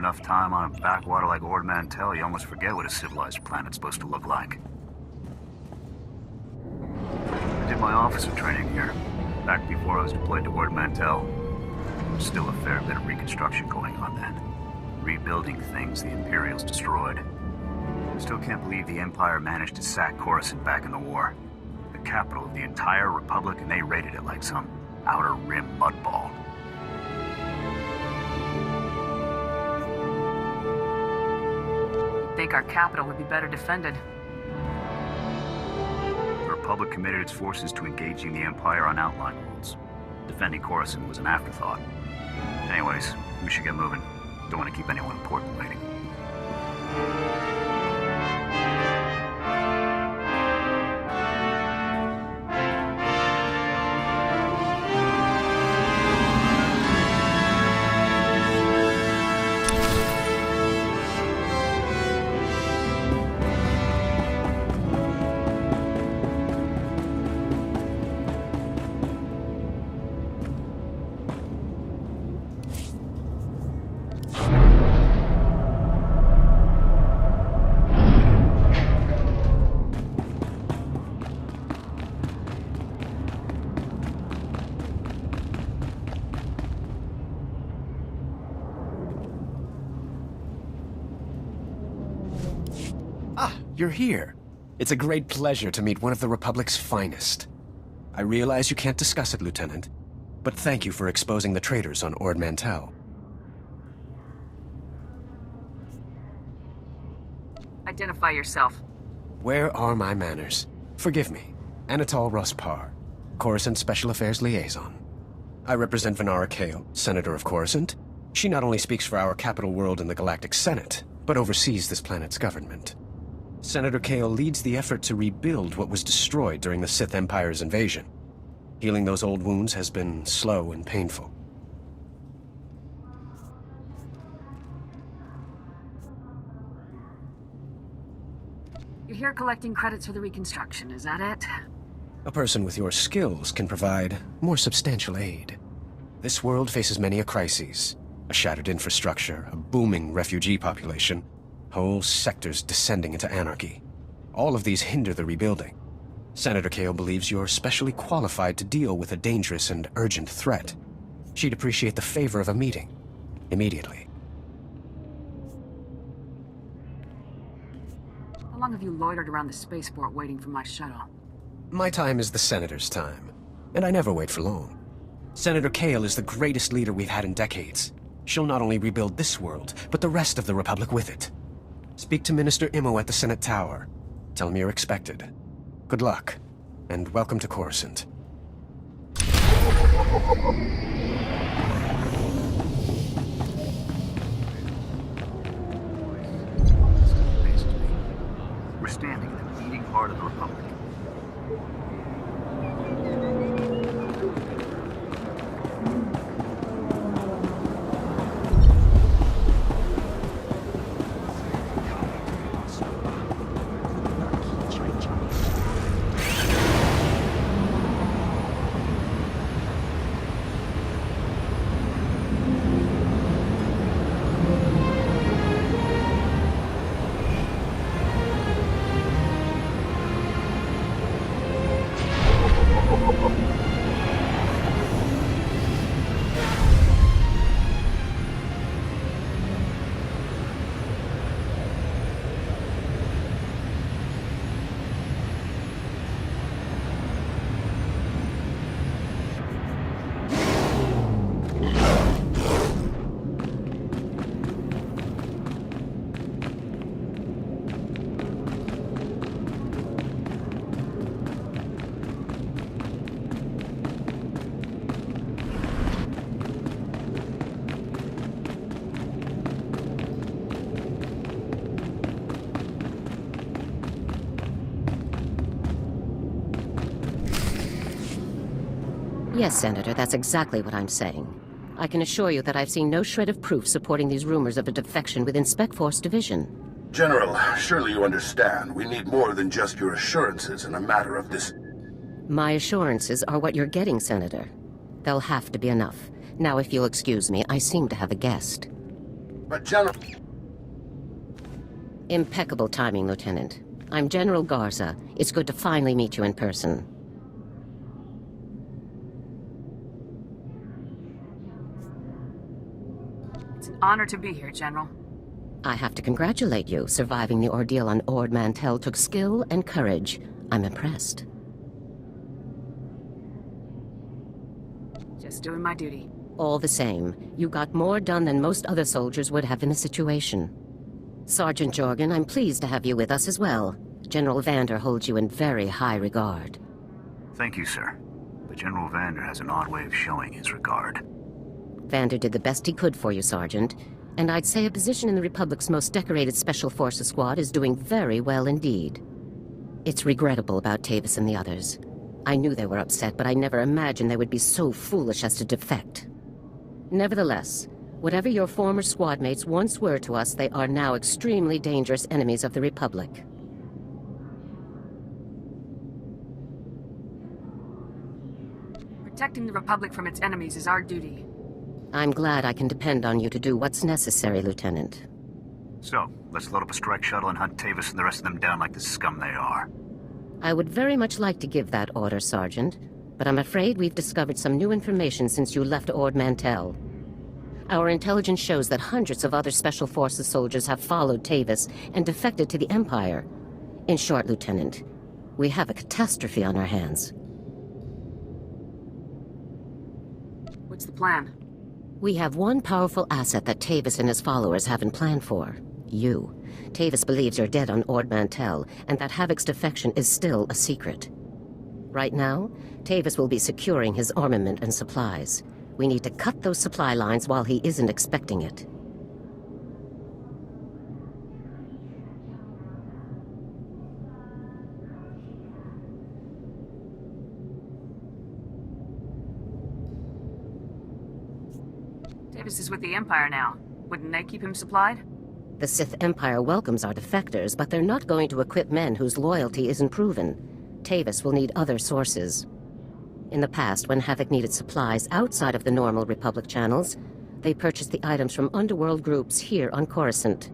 enough time on a backwater like Ord Mantell, you almost forget what a civilized planet's supposed to look like. I did my officer training here, back before I was deployed to Ord Mantell. There's still a fair bit of reconstruction going on then. Rebuilding things the Imperials destroyed. Still can't believe the Empire managed to sack Coruscant back in the war. The capital of the entire Republic, and they raided it like some Outer Rim mudball. You'd think our capital would be better defended. The Republic committed its forces to engaging the Empire on outlying worlds. Defending Coruscant was an afterthought. Anyways, we should get moving. Don't want to keep anyone important waiting. You're here. It's a great pleasure to meet one of the Republic's finest. I realize you can't discuss it, Lieutenant, but thank you for exposing the traitors on Ord Mantell. Identify yourself. Where are my manners? Forgive me. Anatol Rospar, Coruscant Special Affairs Liaison. I represent Venara Kale, Senator of Coruscant. She not only speaks for our capital world in the Galactic Senate, but oversees this planet's government. Senator Kale leads the effort to rebuild what was destroyed during the Sith Empire's invasion. Healing those old wounds has been slow and painful. You're here collecting credits for the reconstruction, is that it? A person with your skills can provide more substantial aid. This world faces many a crisis. A shattered infrastructure, a booming refugee population, whole sectors descending into anarchy. All of these hinder the rebuilding. Senator Kale believes you're specially qualified to deal with a dangerous and urgent threat. She'd appreciate the favor of a meeting. Immediately. How long have you loitered around the spaceport waiting for my shuttle? My time is the Senator's time, and I never wait for long. Senator Kale is the greatest leader we've had in decades. She'll not only rebuild this world, but the rest of the Republic with it. Speak to Minister Imo at the Senate Tower. Tell him you're expected. Good luck, and welcome to Coruscant. We're standing in the beating heart of the Republic. Yes, Senator, that's exactly what I'm saying. I can assure you that I've seen no shred of proof supporting these rumors of a defection within Spec Force Division. General, surely you understand. We need more than just your assurances in a matter of this. My assurances are what you're getting, Senator. They'll have to be enough. Now, if you'll excuse me, I seem to have a guest. But General... Impeccable timing, Lieutenant. I'm General Garza. It's good to finally meet you in person. It's an honor to be here, General. I have to congratulate you. Surviving the ordeal on Ord Mantell took skill and courage. I'm impressed. Just doing my duty. All the same, you got more done than most other soldiers would have in the situation. Sergeant Jorgen, I'm pleased to have you with us as well. General Vander holds you in very high regard. Thank you, sir. But General Vander has an odd way of showing his regard. Vander did the best he could for you, Sergeant. And I'd say a position in the Republic's most decorated Special Forces squad is doing very well indeed. It's regrettable about Tavis and the others. I knew they were upset, but I never imagined they would be so foolish as to defect. Nevertheless, whatever your former squad mates once were to us, they are now extremely dangerous enemies of the Republic. Protecting the Republic from its enemies is our duty. I'm glad I can depend on you to do what's necessary, Lieutenant. So, let's load up a strike shuttle and hunt Tavis and the rest of them down like the scum they are. I would very much like to give that order, Sergeant, but I'm afraid we've discovered some new information since you left Ord Mantell. Our intelligence shows that hundreds of other Special Forces soldiers have followed Tavis and defected to the Empire. In short, Lieutenant, we have a catastrophe on our hands. What's the plan? We have one powerful asset that Tavis and his followers haven't planned for. You. Tavis believes you're dead on Ord Mantell, and that Havoc's defection is still a secret. Right now, Tavis will be securing his armament and supplies. We need to cut those supply lines while he isn't expecting it. Tavis is with the Empire now. Wouldn't they keep him supplied? The Sith Empire welcomes our defectors, but they're not going to equip men whose loyalty isn't proven. Tavis will need other sources. In the past, when Havoc needed supplies outside of the normal Republic channels, they purchased the items from underworld groups here on Coruscant.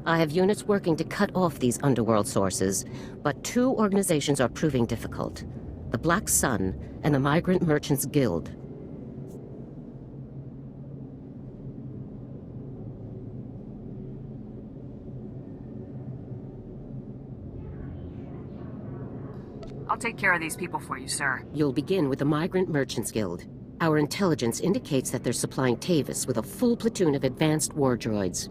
I have units working to cut off these underworld sources, but two organizations are proving difficult: the Black Sun and the Migrant Merchants Guild. I'll take care of these people for you, sir. You'll begin with the Migrant Merchants Guild. Our intelligence indicates that they're supplying Tavis with a full platoon of advanced war droids.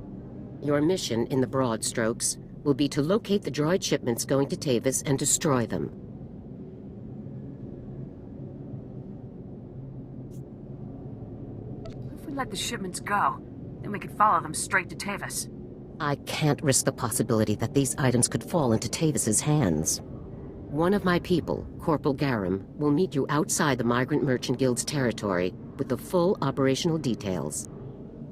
Your mission, in the broad strokes, will be to locate the droid shipments going to Tavis and destroy them. What if we let the shipments go? Then we could follow them straight to Tavis. I can't risk the possibility that these items could fall into Tavis's hands. One of my people, Corporal Garum, will meet you outside the Migrant Merchant Guild's territory with the full operational details.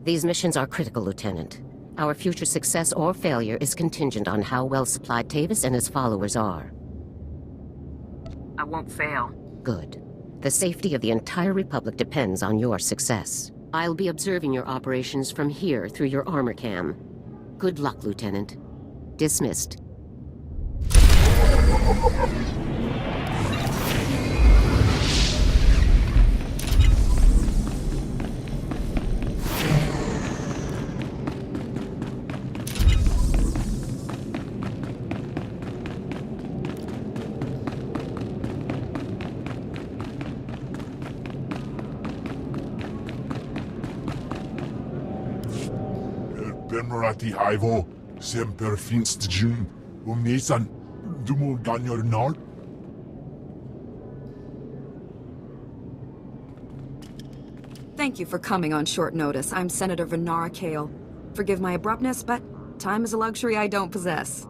These missions are critical, Lieutenant. Our future success or failure is contingent on how well supplied Tavis and his followers are. I won't fail. Good. The safety of the entire Republic depends on your success. I'll be observing your operations from here through your armor cam. Good luck, Lieutenant. Dismissed. Benmarati Ivo, Semper Finstjun, Umisan, Dumo Ganyornal. Thank you for coming on short notice. I'm Senator Venara Kale. Forgive my abruptness, but time is a luxury I don't possess.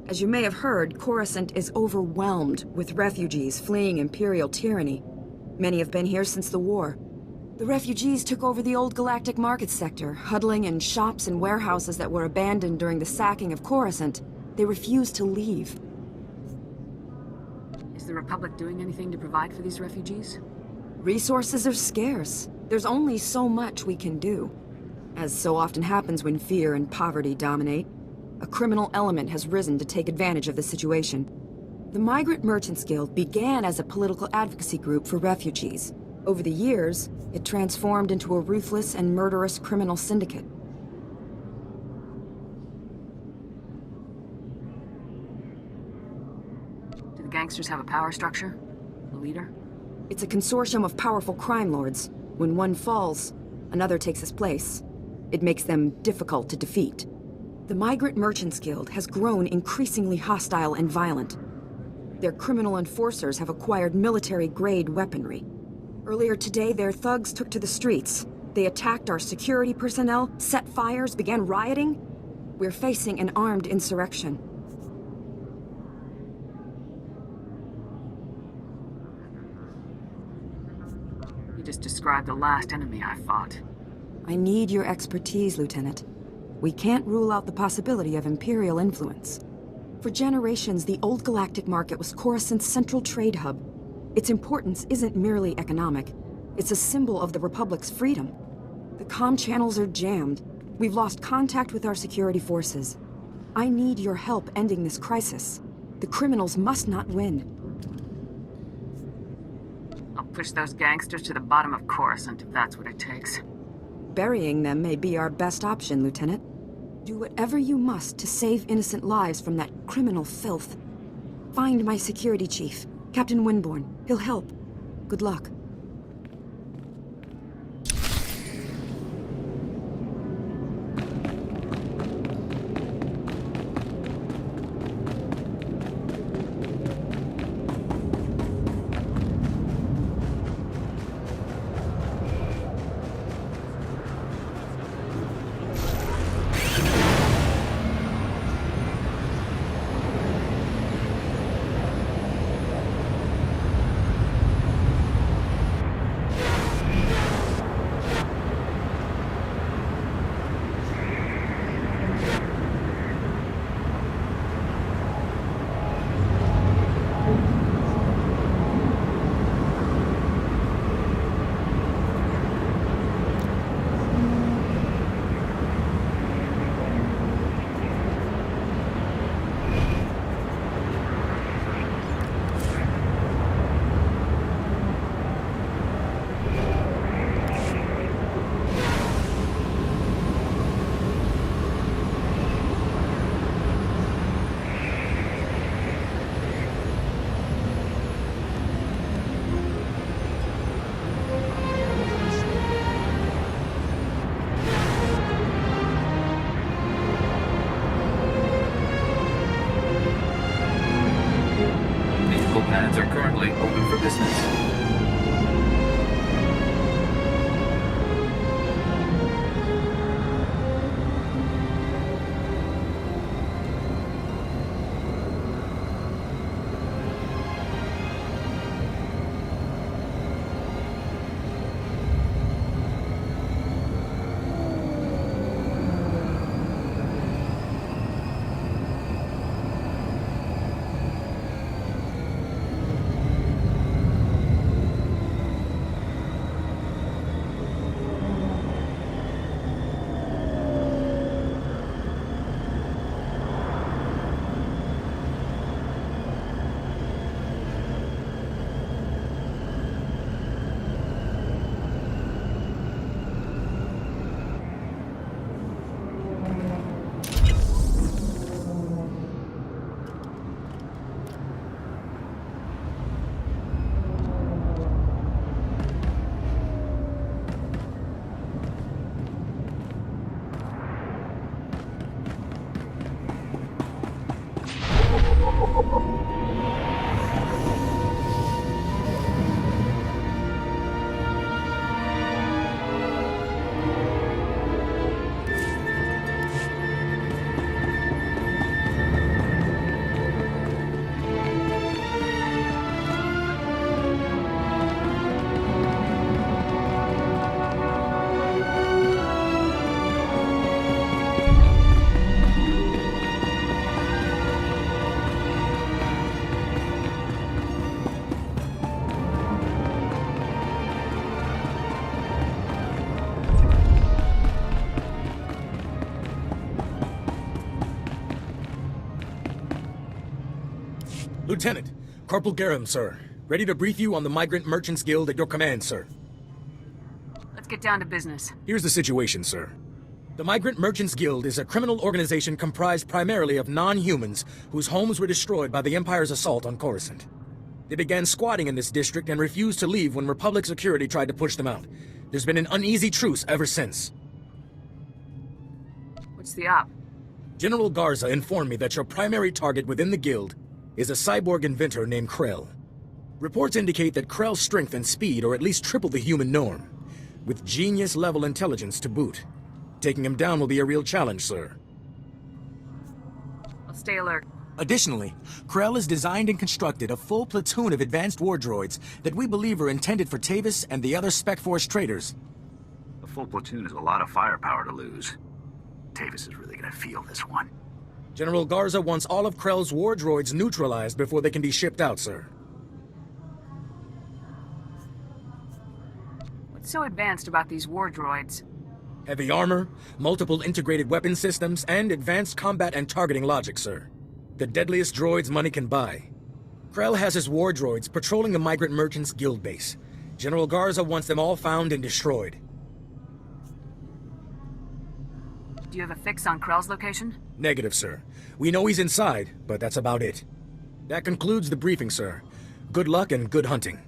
As you may have heard, Coruscant is overwhelmed with refugees fleeing Imperial tyranny. Many have been here since the war. The refugees took over the old galactic market sector, huddling in shops and warehouses that were abandoned during the sacking of Coruscant. They refused to leave. Is the Republic doing anything to provide for these refugees? Resources are scarce. There's only so much we can do. As so often happens when fear and poverty dominate, a criminal element has risen to take advantage of the situation. The Migrant Merchants Guild began as a political advocacy group for refugees. Over the years, it transformed into a ruthless and murderous criminal syndicate. Do the gangsters have a power structure? A leader? It's a consortium of powerful crime lords. When one falls, another takes his place. It makes them difficult to defeat. The Migrant Merchants Guild has grown increasingly hostile and violent. Their criminal enforcers have acquired military-grade weaponry. Earlier today, their thugs took to the streets. They attacked our security personnel, set fires, began rioting. We're facing an armed insurrection. You just described the last enemy I fought. I need your expertise, Lieutenant. We can't rule out the possibility of Imperial influence. For generations, the old galactic market was Coruscant's central trade hub. Its importance isn't merely economic. It's a symbol of the Republic's freedom. The comm channels are jammed. We've lost contact with our security forces. I need your help ending this crisis. The criminals must not win. I'll push those gangsters to the bottom of Coruscant if that's what it takes. Burying them may be our best option, Lieutenant. Do whatever you must to save innocent lives from that criminal filth. Find my security chief, Captain Winborn. He'll help. Good luck. Plans are currently open for business. Lieutenant, Corporal Garum, sir. Ready to brief you on the Migrant Merchants Guild at your command, sir. Let's get down to business. Here's the situation, sir. The Migrant Merchants Guild is a criminal organization comprised primarily of non-humans whose homes were destroyed by the Empire's assault on Coruscant. They began squatting in this district and refused to leave when Republic security tried to push them out. There's been an uneasy truce ever since. What's the op? General Garza informed me that your primary target within the Guild is a cyborg inventor named Krell. Reports indicate that Krell's strength and speed are at least triple the human norm, with genius-level intelligence to boot. Taking him down will be a real challenge, sir. I'll stay alert. Additionally, Krell has designed and constructed a full platoon of advanced war droids that we believe are intended for Tavis and the other Spec Force traders. A full platoon is a lot of firepower to lose. Tavis is really gonna feel this one. General Garza wants all of Krell's war droids neutralized before they can be shipped out, sir. What's so advanced about these war droids? Heavy armor, multiple integrated weapon systems, and advanced combat and targeting logic, sir. The deadliest droids money can buy. Krell has his war droids patrolling the Migrant Merchants Guild base. General Garza wants them all found and destroyed. Do you have a fix on Krell's location? Negative, sir. We know he's inside, but that's about it. That concludes the briefing, sir. Good luck and good hunting.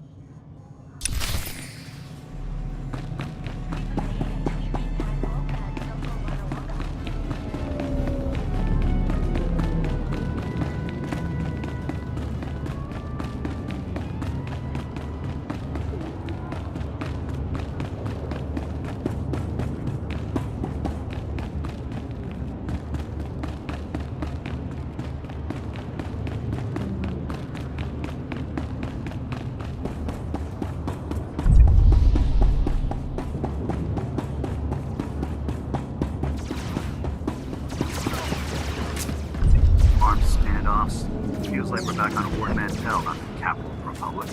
Armed standoffs. Feels like we're back on Ward Mantell, not the capital of the Republic.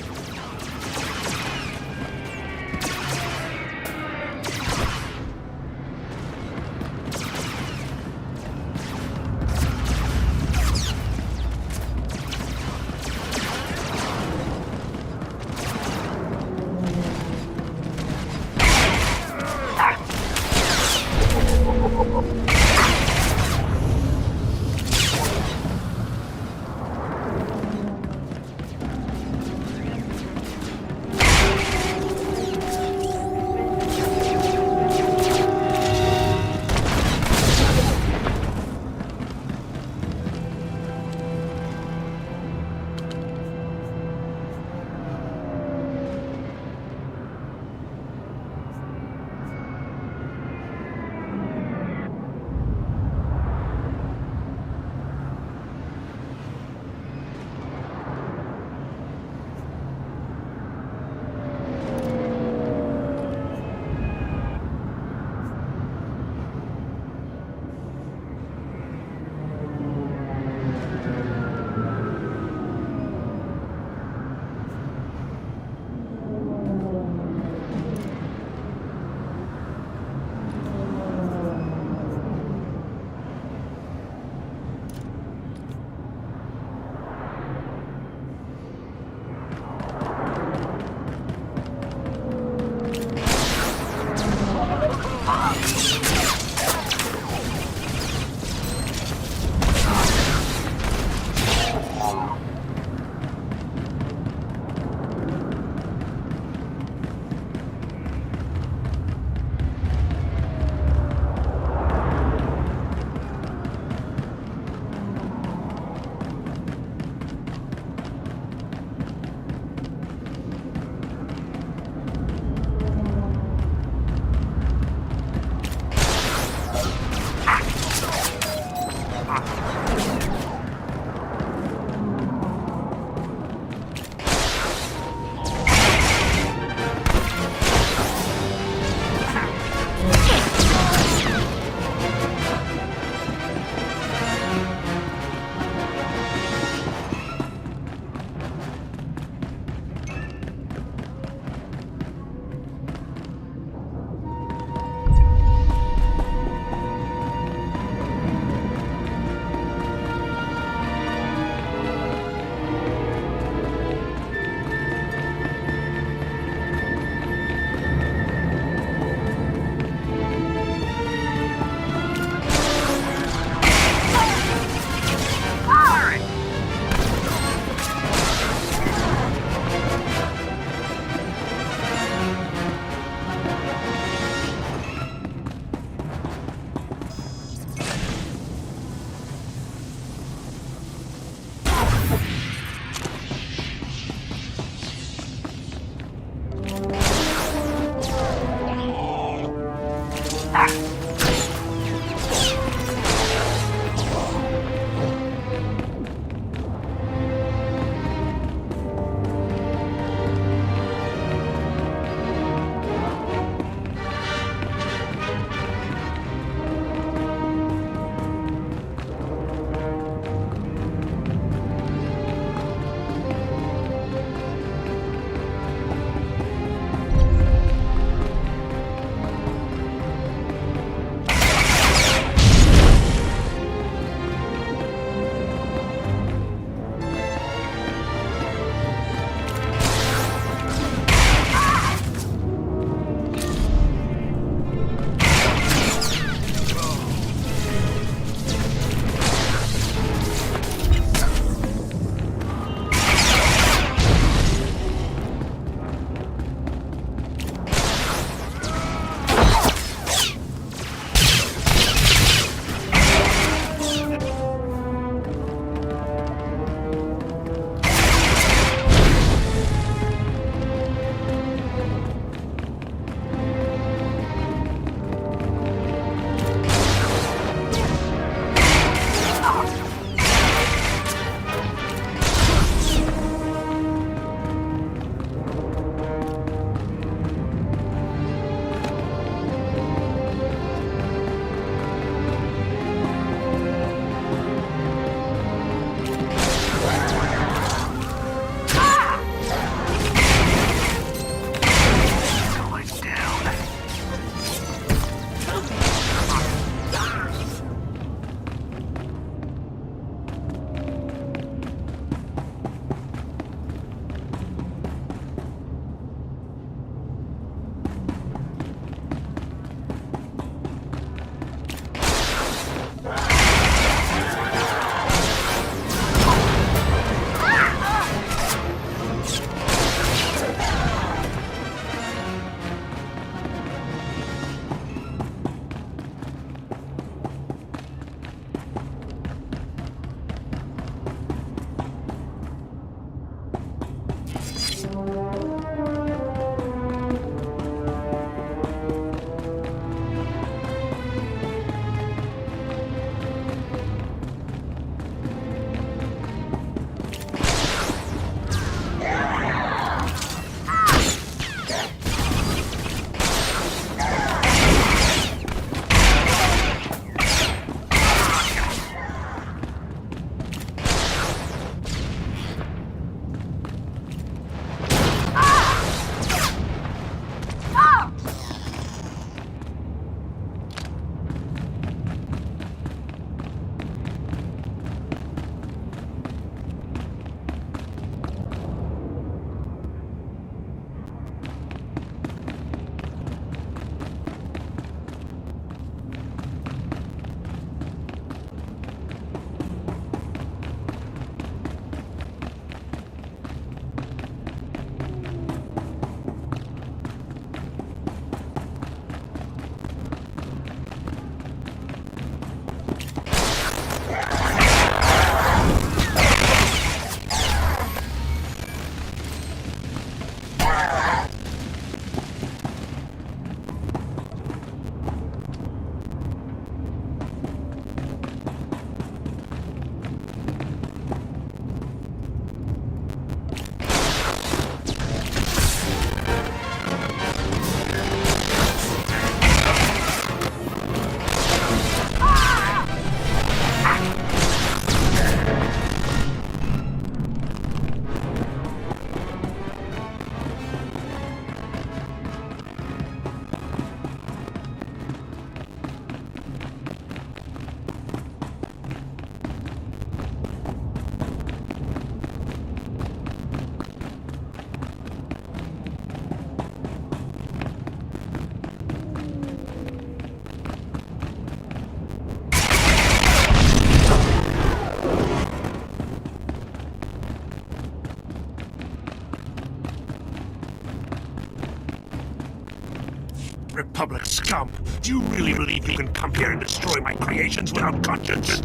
Republic scum! Do you really believe you can come here and destroy my creations without conscience?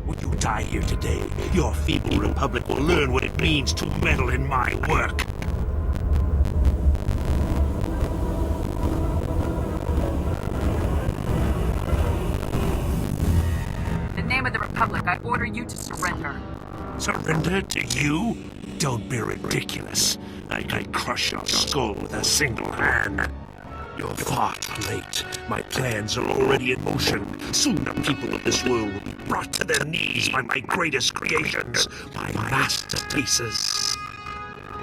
When you die here today, your feeble Republic will learn what it means to meddle in my work. In the name of the Republic, I order you to surrender. Surrender to you? Don't be ridiculous. I can crush your skull with a single hand. You're far too late. My plans are already in motion. Soon the people of this world will be brought to their knees by my greatest creations, my masterpieces. What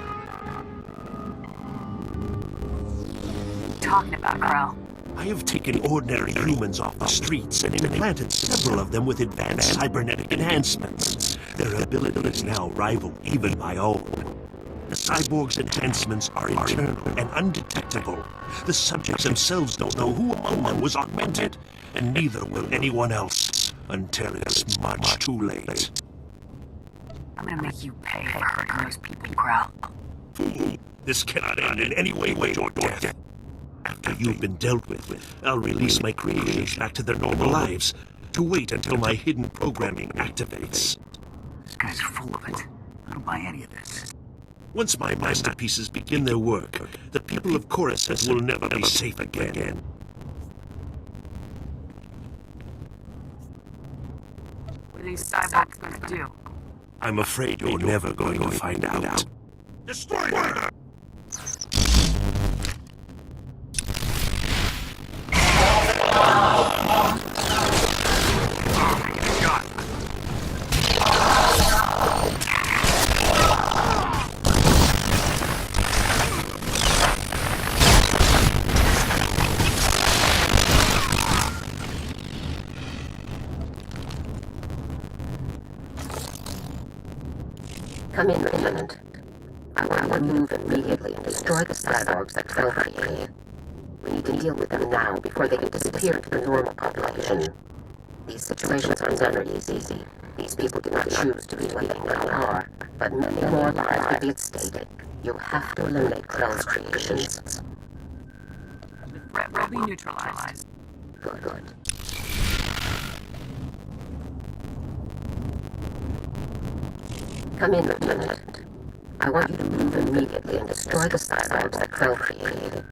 are you talking about, Krell? I have taken ordinary humans off the streets and implanted several of them with advanced cybernetic enhancements. Their abilities now rival even my own. The cyborg's enhancements are internal and undetectable. The subjects themselves don't know who among them was augmented, and neither will anyone else until it's much too late. I'm gonna make you pay for hurting those people, Krell. Fool! This cannot end in any way or death. After you've been dealt with, I'll release my creations back to their normal lives, to wait until my hidden programming activates. This guy's full of it. I don't buy any of this. Once my masterpieces begin their work, the people of Coruscant will never be safe again. What are these cyborgs gonna do? I'm afraid you're never going to find out. Destroy her! Come in, Lieutenant. I want you to move immediately and destroy the cyborgs that Krell created. We need to deal with them now before they can disappear to the normal population. These situations are never easy. These people did not choose to be what they now are, but many more lives would be at stake. You have to eliminate Krell's creations. The threat will be neutralized. Good. Come in, Lieutenant. I want you to move immediately and destroy the cyborgs that Krell created.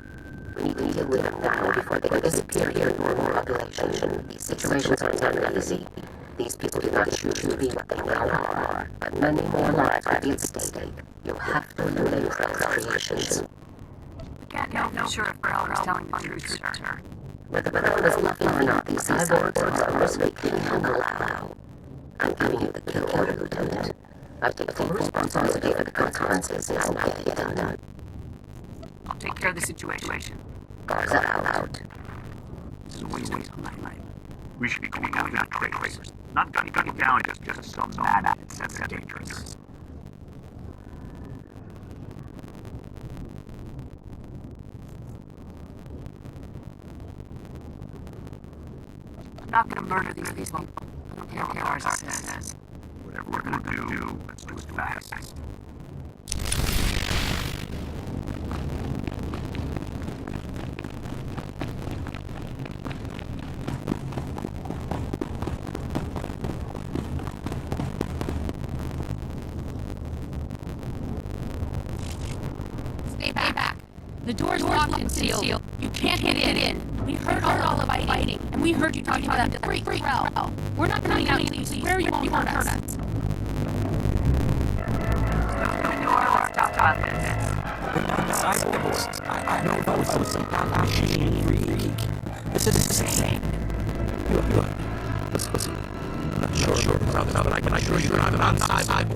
We need to deal with them now before they can disappear here in normal population. These situations are never easy. These people did not choose to be what they now are, but many more lives will be at stake. You have to eliminate Krell's creations. Can't know for sure if Krell is telling the truth, sir. Whether Krell is lucky or not, these cyborgs are mostly king and allow. I'm giving you the kill order, Lieutenant. I take full responsibility for the consequences now get it done. I'll take care of the situation. Garza out. This is a waste of time. We should be going out and traitors. Not gunning people down just some mad assets that are dangerous. I'm not gonna murder these people. I don't care what Garza says. Whatever we're gonna do, let's do it fast. Stay back. The door's locked and sealed. You can't get in. We heard all the fighting, and we heard you talking about them to free Krell. We're not coming out until you swear you won't hurt us. Stop talking. I know about some machine freak. This is insane. Listen. I'm not sure about this, but I can assure you I'm not cyborg.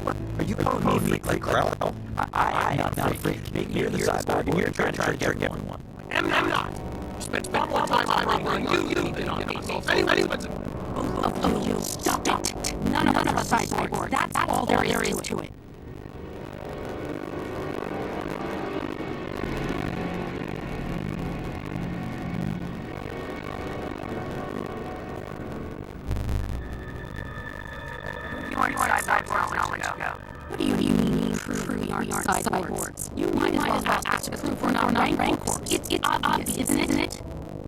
What? Are you calling me a freak like Krell? I'm not a freak. You're the cyborg, and you're trying to trick everyone. I'm not. Spent one more time on you did on me. Anyway, Oh, you stop it. None of us are cyborgs. That's all there is to it. You weren't cyborg knowledge ago. What do you mean? crew we aren't cyborgs. You might as well ask the crew for not rank corps. It's obvious, isn't it?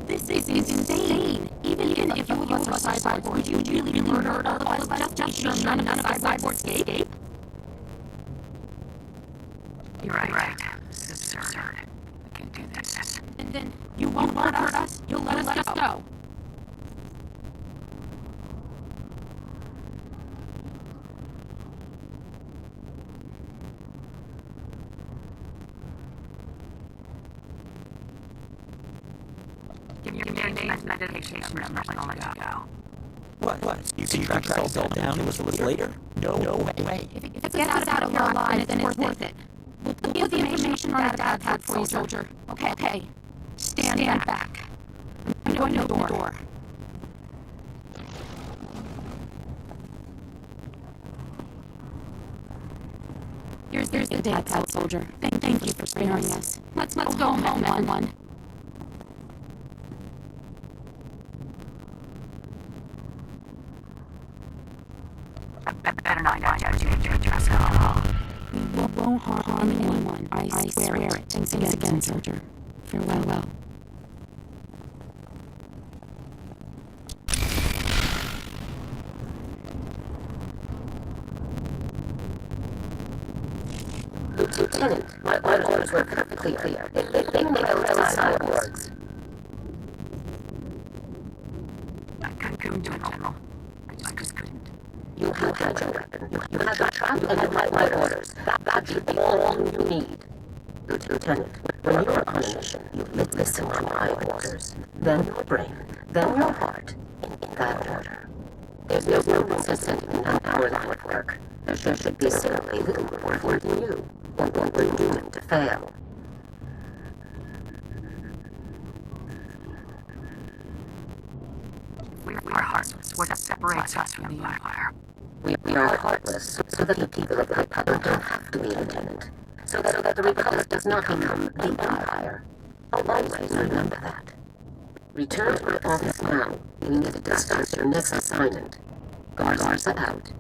This is insane. Even if you were cyborgs, would you really murder all of us just to be sure none of the cyborgs escape? You're right. This is absurd. We can do this. And then you won't hurt us. You'll let us just go. Give me a name and meditation number and I'll let you go. What? You can track us all down and a little later? No way. If it gets us out of our lives, then it's worth it. We'll give the information on a data pad for you, soldier. Okay. Stand back. I'm going to open the door. Here's the data pad, soldier. Thank you for sparing us. Let's go home, everyone. I better not judge you, Jessica. We won't harm anyone. I swear it. Thanks again, soldier. Farewell. Lieutenant, my orders were perfectly clear. They think they know cyborgs. I couldn't do it, General. I just couldn't. You had your weapon. You had the trap and you had my orders. That should be all you need. Lieutenant, when you are on a mission, you listen to my orders. Then your brain, then your heart, in that order. There's no consistent in an hour line of work. There should be simply little more for you, or we're doomed to fail. We're heartless. What separates us from the Empire? We are heartless, so that the people of the Republic don't have to be, Lieutenant. So that the Republic does not become the Empire. Always remember that. Return to my office now. You need to discuss your next assignment. Garza out.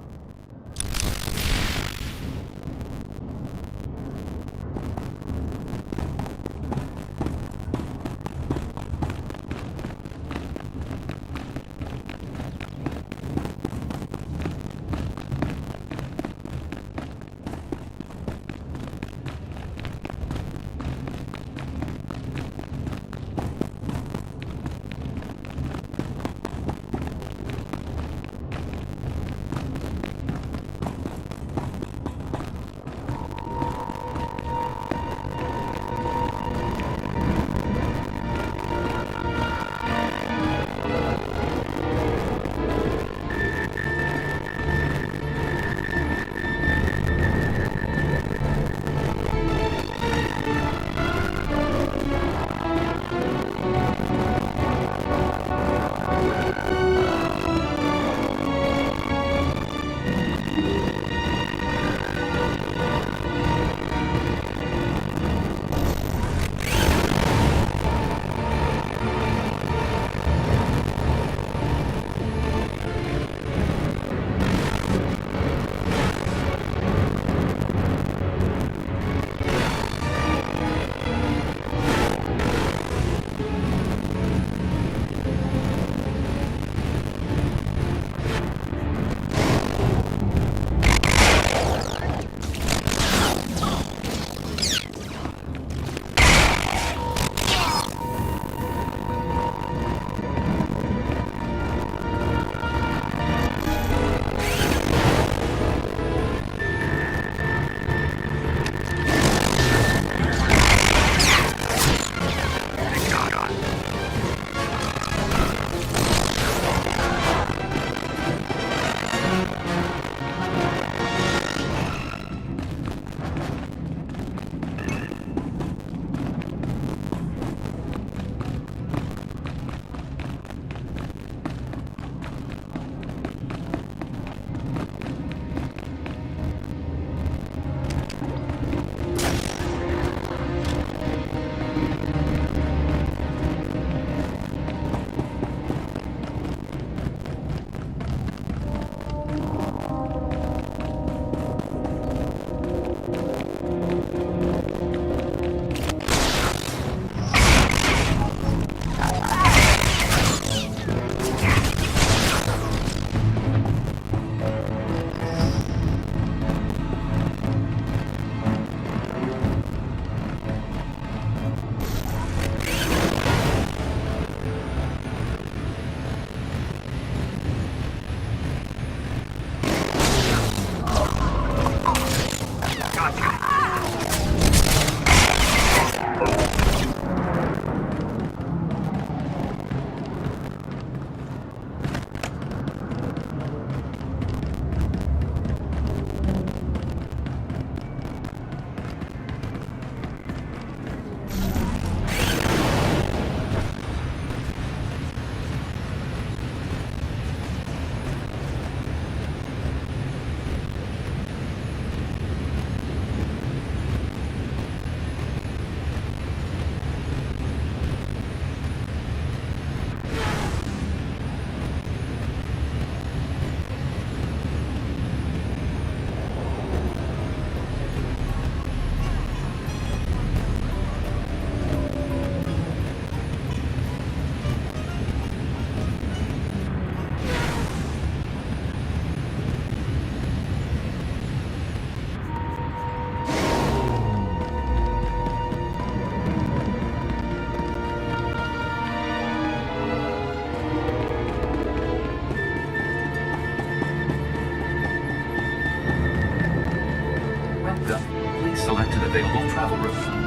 available travel route.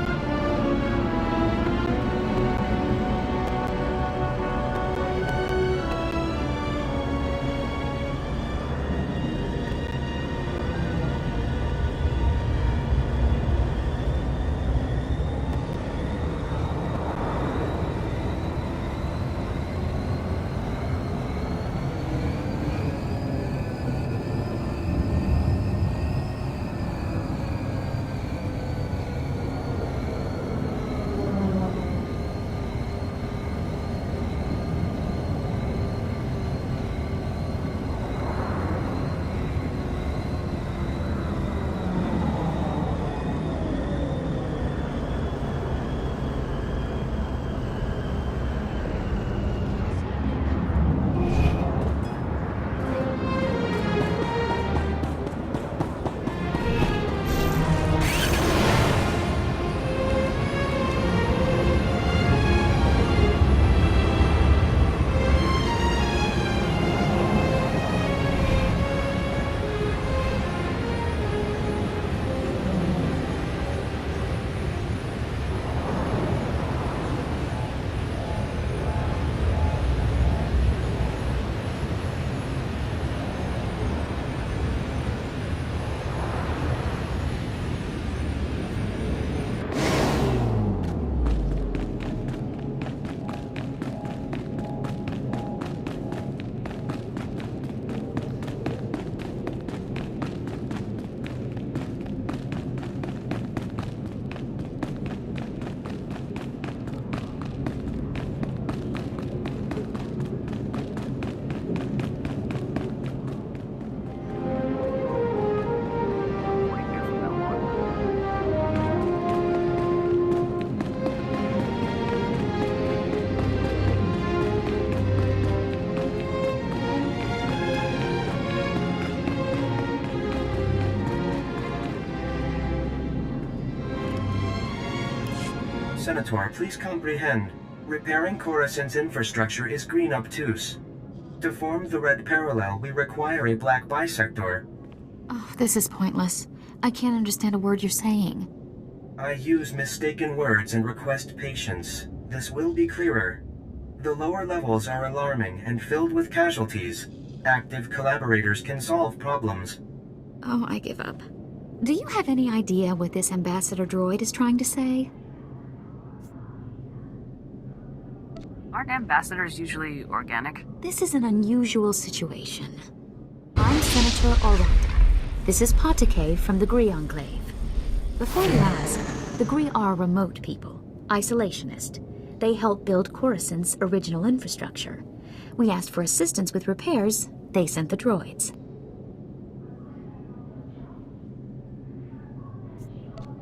Senator, please comprehend. Repairing Coruscant's infrastructure is green obtuse. To form the red parallel, we require a black bisector. Oh, this is pointless. I can't understand a word you're saying. I use mistaken words and request patience. This will be clearer. The lower levels are alarming and filled with casualties. Active collaborators can solve problems. Oh, I give up. Do you have any idea what this ambassador droid is trying to say? Aren't ambassadors usually organic? This is an unusual situation. I'm Senator Orlando. This is Patake from the Gree Enclave. Before you ask, the Gree are remote people, isolationist. They helped build Coruscant's original infrastructure. We asked for assistance with repairs, they sent the droids.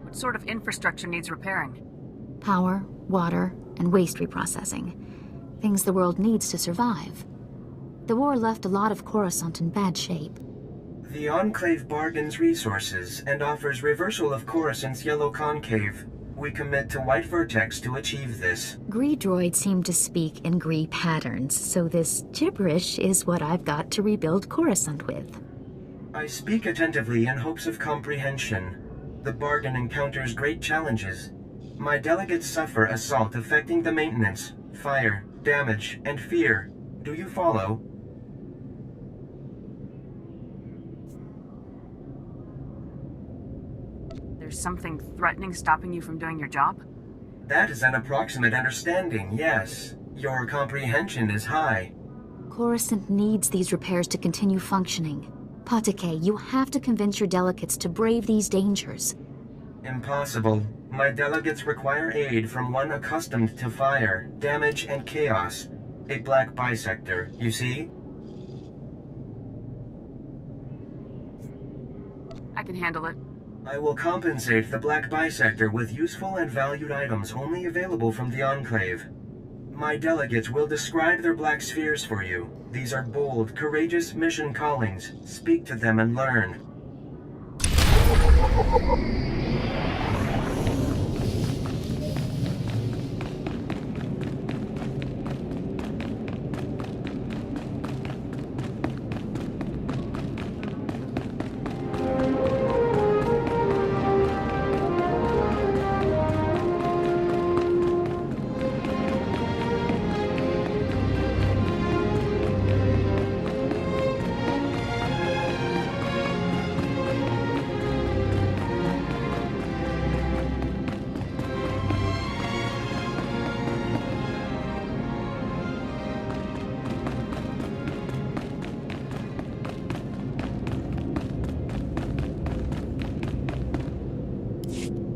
What sort of infrastructure needs repairing? Power, water, and waste reprocessing. Things the world needs to survive. The war left a lot of Coruscant in bad shape. The Enclave bargains resources and offers reversal of Coruscant's yellow concave. We commit to White Vertex to achieve this. Gree droids seem to speak in Gree patterns, so this gibberish is what I've got to rebuild Coruscant with. I speak attentively in hopes of comprehension. The bargain encounters great challenges. My delegates suffer assault affecting the maintenance, fire, damage, and fear. Do you follow? There's something threatening stopping you from doing your job? That is an approximate understanding, yes. Your comprehension is high. Coruscant needs these repairs to continue functioning. Patake, you have to convince your delegates to brave these dangers. Impossible. My delegates require aid from one accustomed to fire, damage, and chaos. A black bisector, you see? I can handle it. I will compensate the black bisector with useful and valued items only available from the Enclave. My delegates will describe their black spheres for you. These are bold, courageous mission callings. Speak to them and learn.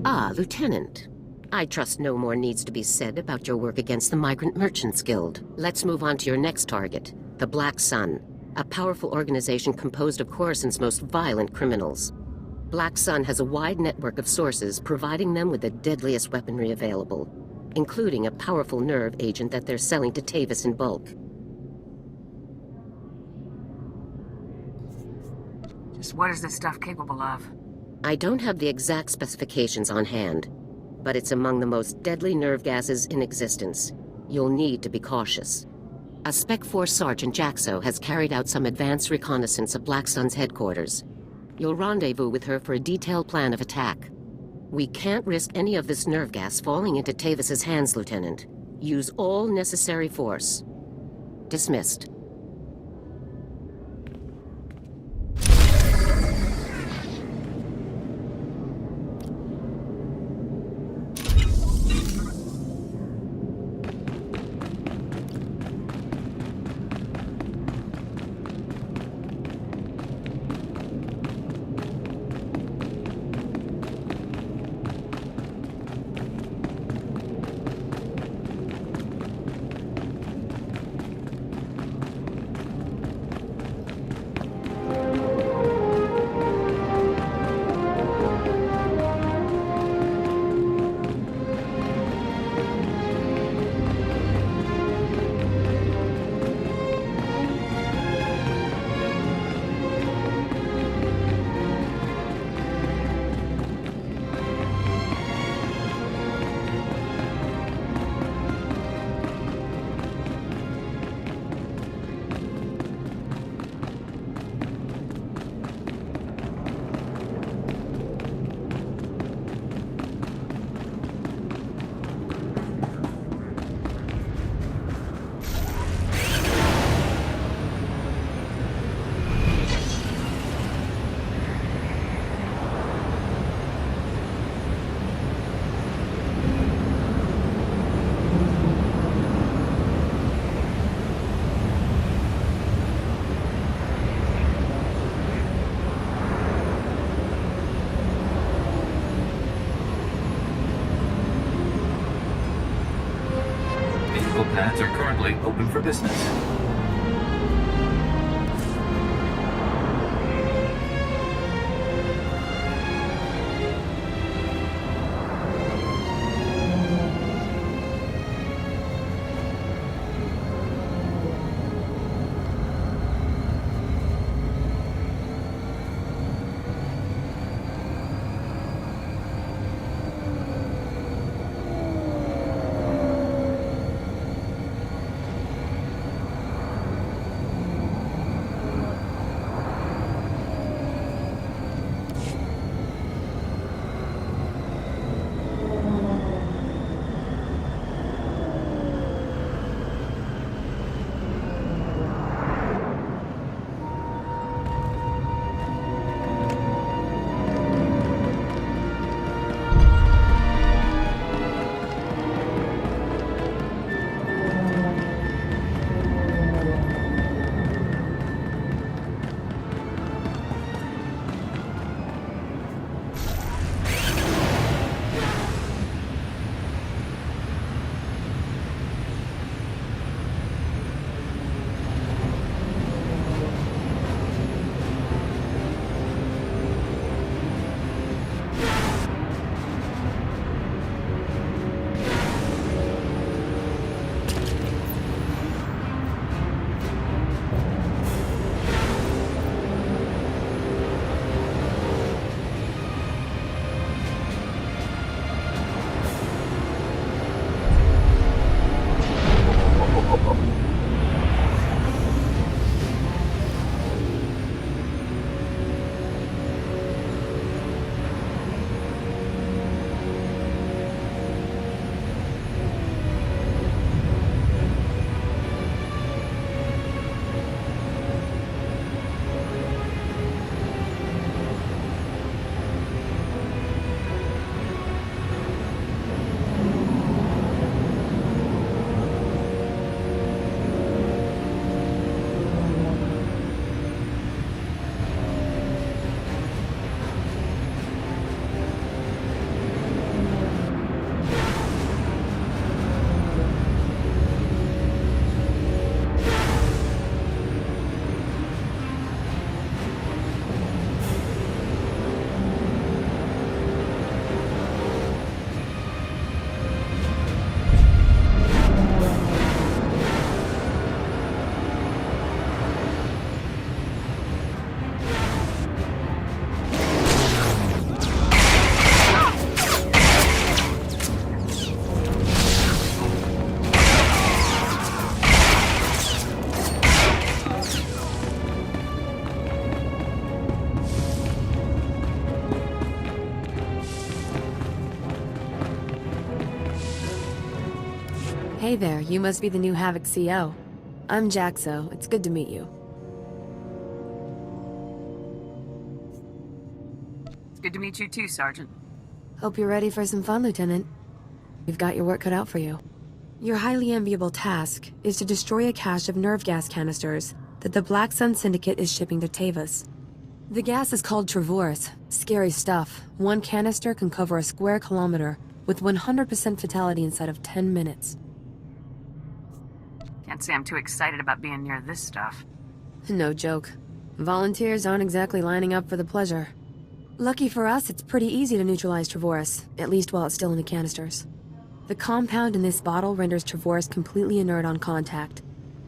Ah, Lieutenant. I trust no more needs to be said about your work against the Migrant Merchants Guild. Let's move on to your next target, the Black Sun, a powerful organization composed of Coruscant's most violent criminals. Black Sun has a wide network of sources providing them with the deadliest weaponry available, including a powerful nerve agent that they're selling to Tavis in bulk. Just what is this stuff capable of? I don't have the exact specifications on hand, but it's among the most deadly nerve gases in existence. You'll need to be cautious. A Spec Force Sergeant Jaxo has carried out some advanced reconnaissance of Black Sun's headquarters. You'll rendezvous with her for a detailed plan of attack. We can't risk any of this nerve gas falling into Tavis's hands, Lieutenant. Use all necessary force. Dismissed. Pads are currently open for business. Hey there, you must be the new Havoc CO. I'm Jaxo. It's good to meet you. It's good to meet you too, Sergeant. Hope you're ready for some fun, Lieutenant. You've got your work cut out for you. Your highly enviable task is to destroy a cache of nerve gas canisters that the Black Sun Syndicate is shipping to Tavis. The gas is called Travorus. Scary stuff. One canister can cover a square kilometer with 100% fatality inside of 10 minutes. Can't say I'm too excited about being near this stuff. No joke. Volunteers aren't exactly lining up for the pleasure. Lucky for us, it's pretty easy to neutralize Travorus, at least while it's still in the canisters. The compound in this bottle renders Travorus completely inert on contact.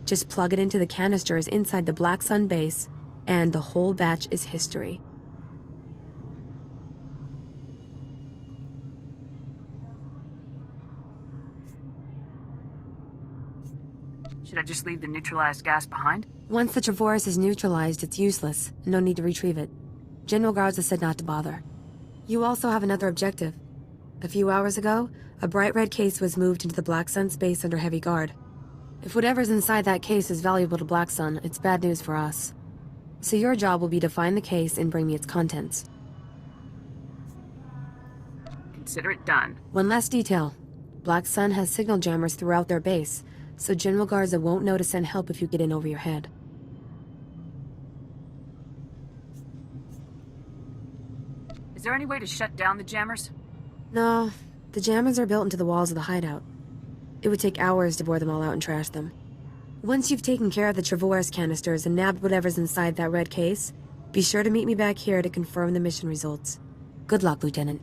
Just plug it into the canisters inside the Black Sun base, and the whole batch is history. Should I just leave the neutralized gas behind? Once the Travorus is neutralized, it's useless. No need to retrieve it. General Garza said not to bother. You also have another objective. A few hours ago, a bright red case was moved into the Black Sun space under heavy guard. If whatever's inside that case is valuable to Black Sun, it's bad news for us. So your job will be to find the case and bring me its contents. Consider it done. One last detail. Black Sun has signal jammers throughout their base, so General Garza won't know to send help if you get in over your head. Is there any way to shut down the jammers? No, the jammers are built into the walls of the hideout. It would take hours to bore them all out and trash them. Once you've taken care of the Travorus canisters and nabbed whatever's inside that red case, be sure to meet me back here to confirm the mission results. Good luck, Lieutenant.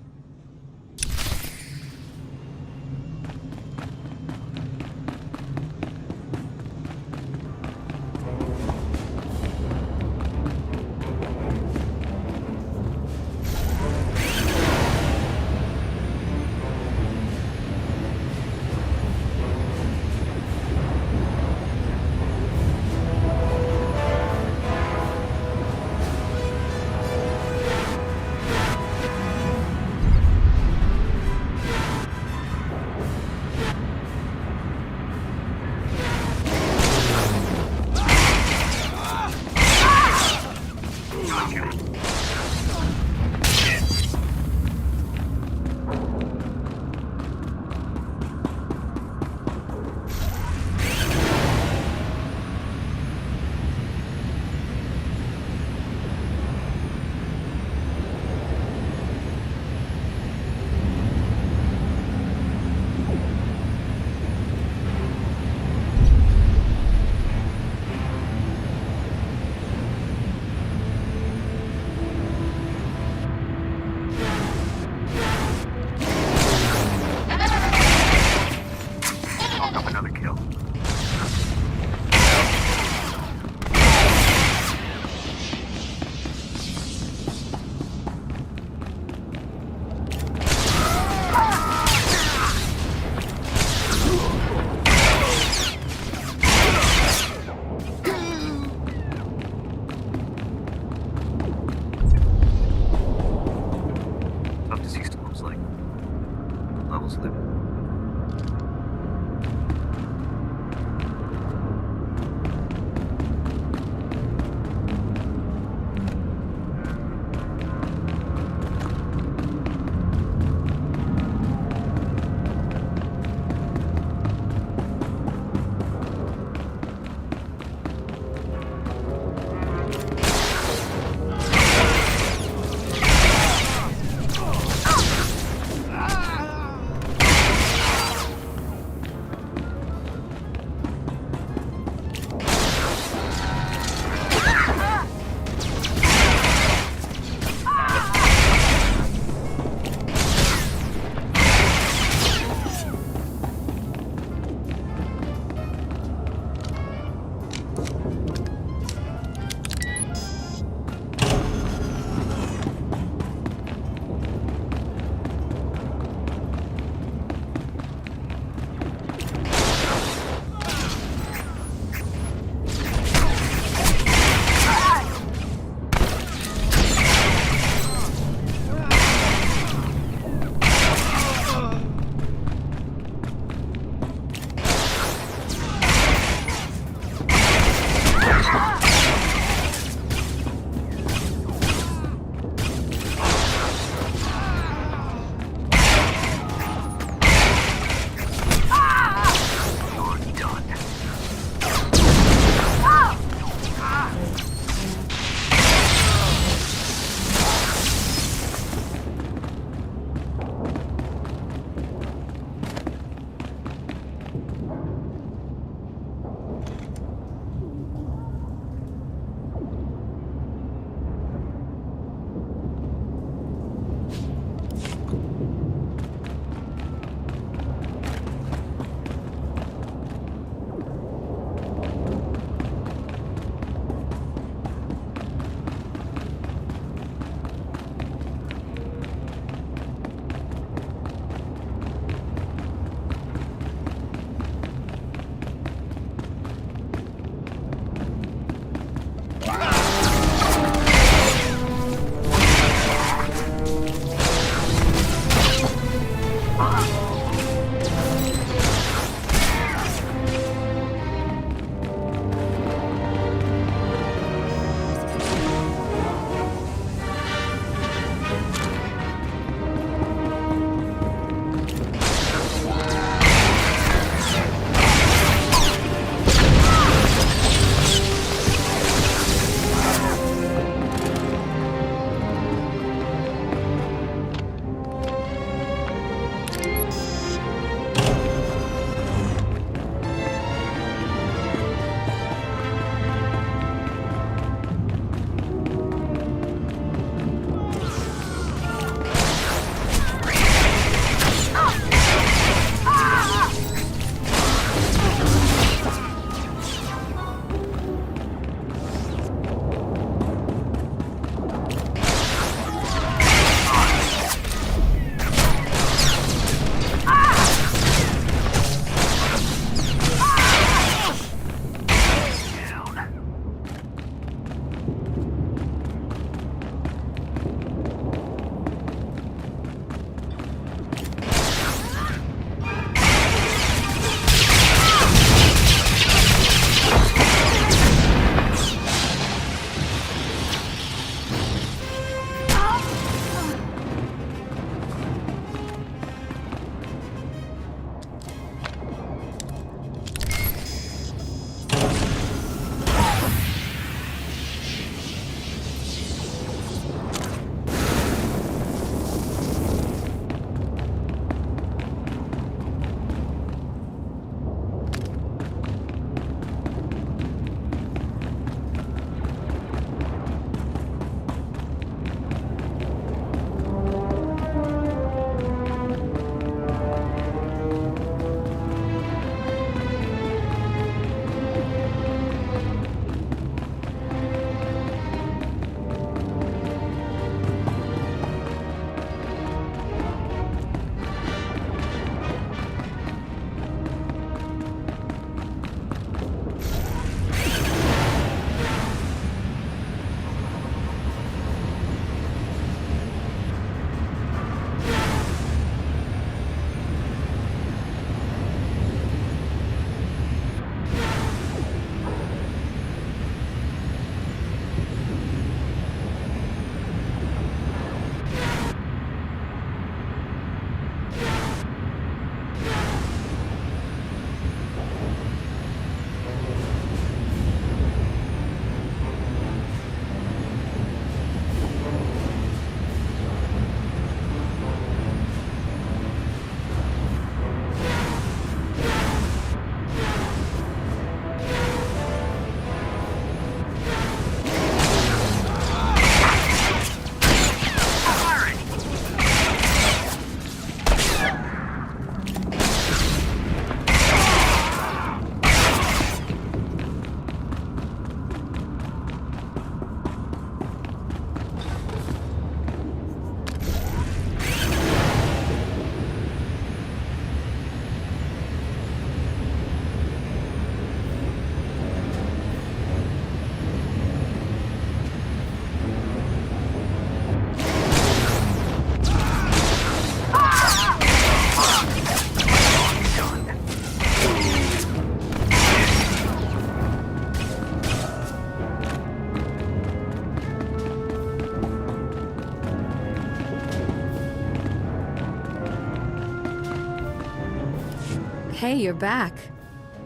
Hey, you're back.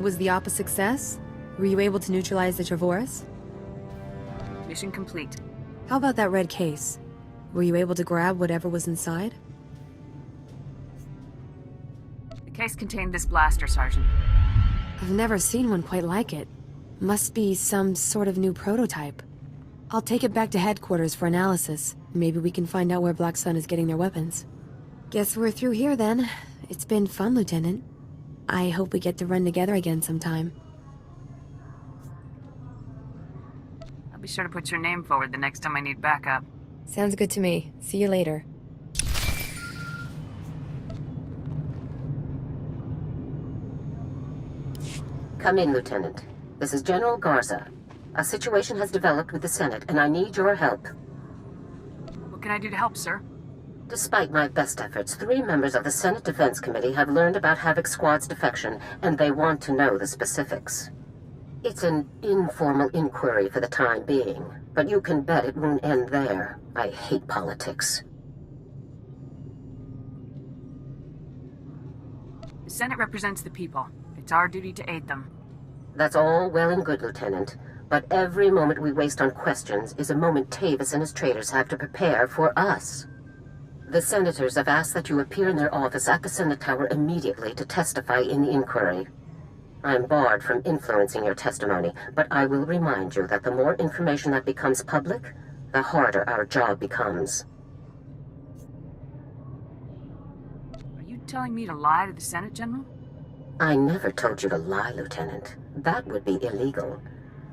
Was the op a success? Were you able to neutralize the Trevorus? Mission complete. How about that red case? Were you able to grab whatever was inside? The case contained this blaster, Sergeant. I've never seen one quite like it. Must be some sort of new prototype. I'll take it back to headquarters for analysis. Maybe we can find out where Black Sun is getting their weapons. Guess we're through here then. It's been fun, Lieutenant. I hope we get to run together again sometime. I'll be sure to put your name forward the next time I need backup. Sounds good to me. See you later. Come in, Lieutenant. This is General Garza. A situation has developed with the Senate, and I need your help. What can I do to help, sir? Despite my best efforts, 3 members of the Senate Defense Committee have learned about Havoc Squad's defection, and they want to know the specifics. It's an informal inquiry for the time being, but you can bet it won't end there. I hate politics. The Senate represents the people. It's our duty to aid them. That's all well and good, Lieutenant. But every moment we waste on questions is a moment Tavis and his traitors have to prepare for us. The senators have asked that you appear in their office at the Senate Tower immediately to testify in the inquiry. I'm barred from influencing your testimony, but I will remind you that the more information that becomes public, the harder our job becomes. Are you telling me to lie to the Senate, General? I never told you to lie, Lieutenant. That would be illegal.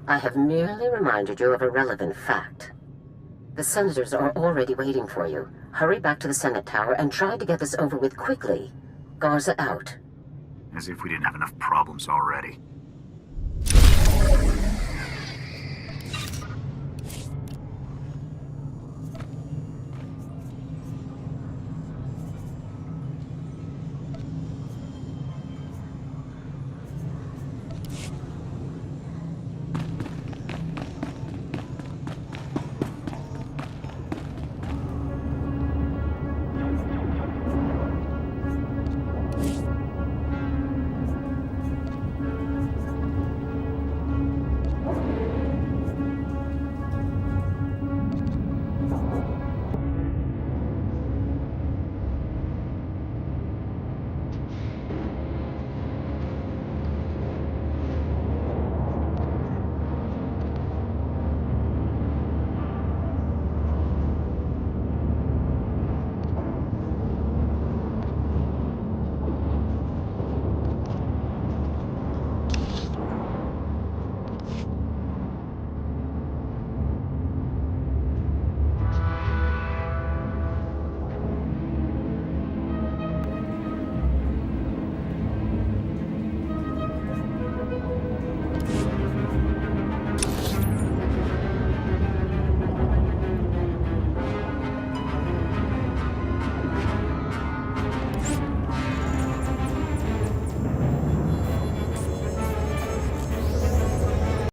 I have merely reminded you of a relevant fact. The senators are already waiting for you. Hurry back to the Senate Tower and try to get this over with quickly. Garza out. As if we didn't have enough problems already.